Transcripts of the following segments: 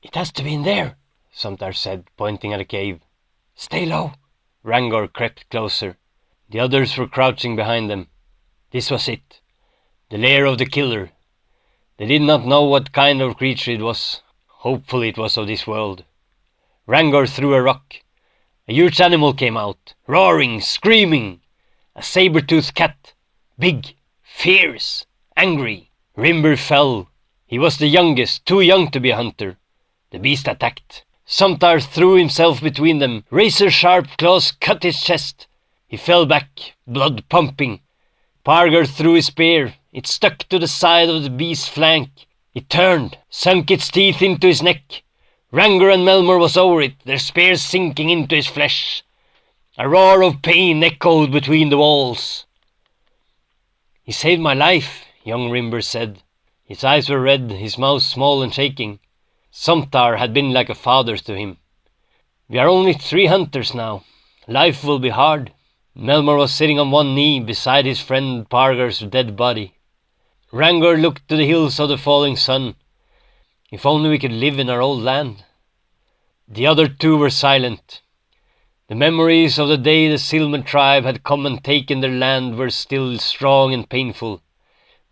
"It has to be in there," Samtar said, pointing at a cave. "Stay low." Rangor crept closer. The others were crouching behind them. This was it. The lair of the killer. They did not know what kind of creature it was. Hopefully it was of this world. Rangor threw a rock. A huge animal came out, roaring, screaming. A saber-toothed cat. Big, fierce, angry. Rimber fell. He was the youngest, too young to be a hunter. The beast attacked. Samtar threw himself between them. Razor-sharp claws cut his chest. He fell back, blood pumping. Pargar threw his spear. It stuck to the side of the beast's flank. It turned, sunk its teeth into his neck. Rangor and Melmor was over it, their spears sinking into his flesh. A roar of pain echoed between the walls. "He saved my life," young Rimber said. His eyes were red, his mouth small and shaking. Samtar had been like a father to him. "We are only 3 hunters now. Life will be hard." Melmor was sitting on one knee beside his friend Pargar's dead body. Rangor looked to the hills of the falling sun. If only we could live in our old land. The other 2 were silent. The memories of the day the Silman tribe had come and taken their land were still strong and painful.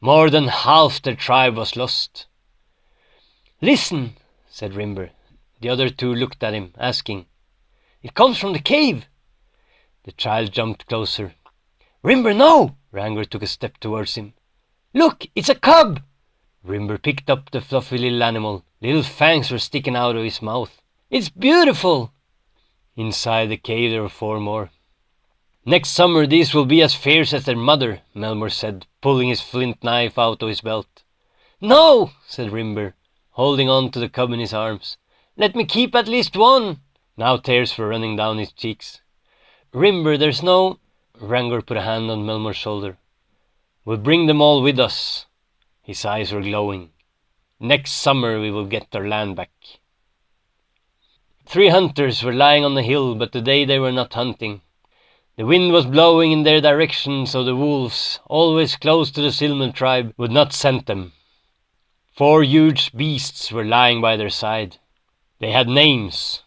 More than half their tribe was lost. "Listen," said Rimber. The other 2 looked at him, asking. "It comes from the cave." The child jumped closer. "Rimber, no!" Rangor took a step towards him. "Look, it's a cub!" Rimber picked up the fluffy little animal. Little fangs were sticking out of his mouth. "It's beautiful!" Inside the cave there were 4 more. "Next summer these will be as fierce as their mother," Melmor said, pulling his flint knife out of his belt. "No!" said Rimber, holding on to the cub in his arms. "Let me keep at least one!" Now tears were running down his cheeks. "Rimber, there's no—" Rangor put a hand on Melmor's shoulder. "We'll bring them all with us." His eyes were glowing. "Next summer we will get our land back." 3 hunters were lying on the hill, but today they were not hunting. The wind was blowing in their direction, so the wolves, always close to the Silman tribe, would not scent them. 4 huge beasts were lying by their side. They had names.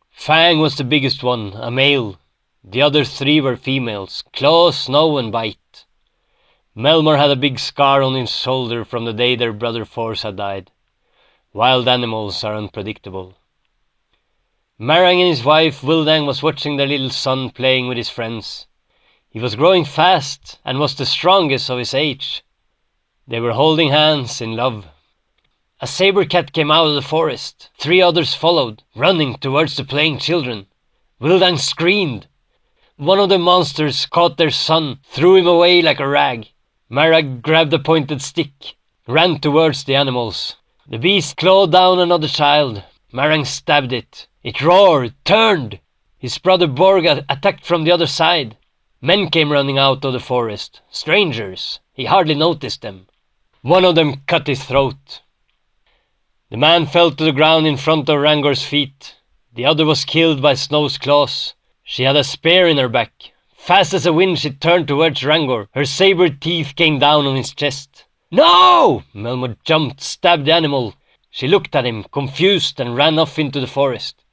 Fang was the biggest one, a male. The other 3 were females, Claw, Snow and Bite. Melmor had a big scar on his shoulder from the day their brother Force had died. Wild animals are unpredictable. Marang and his wife Wildang was watching their little son playing with his friends. He was growing fast and was the strongest of his age. They were holding hands in love. A saber cat came out of the forest. 3 others followed, running towards the playing children. Wildang screamed. One of the monsters caught their son, threw him away like a rag. Marang grabbed a pointed stick, ran towards the animals. The beast clawed down another child. Marang stabbed it. It roared, turned. His brother Borga attacked from the other side. Men came running out of the forest. Strangers. He hardly noticed them. One of them cut his throat. The man fell to the ground in front of Rangor's feet. The other was killed by Snow's claws. She had a spear in her back. Fast as a wind she turned towards Rangor. Her saber teeth came down on his chest. "No!" Melmor jumped, stabbed the animal. She looked at him, confused, and ran off into the forest.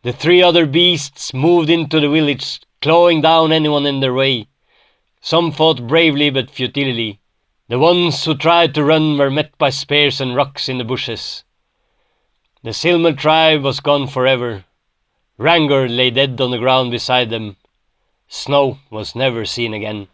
The 3 other beasts moved into the village, clawing down anyone in their way. Some fought bravely but futilely. The ones who tried to run were met by spears and rocks in the bushes. The Silman tribe was gone forever. Rangor lay dead on the ground beside them. Snow was never seen again.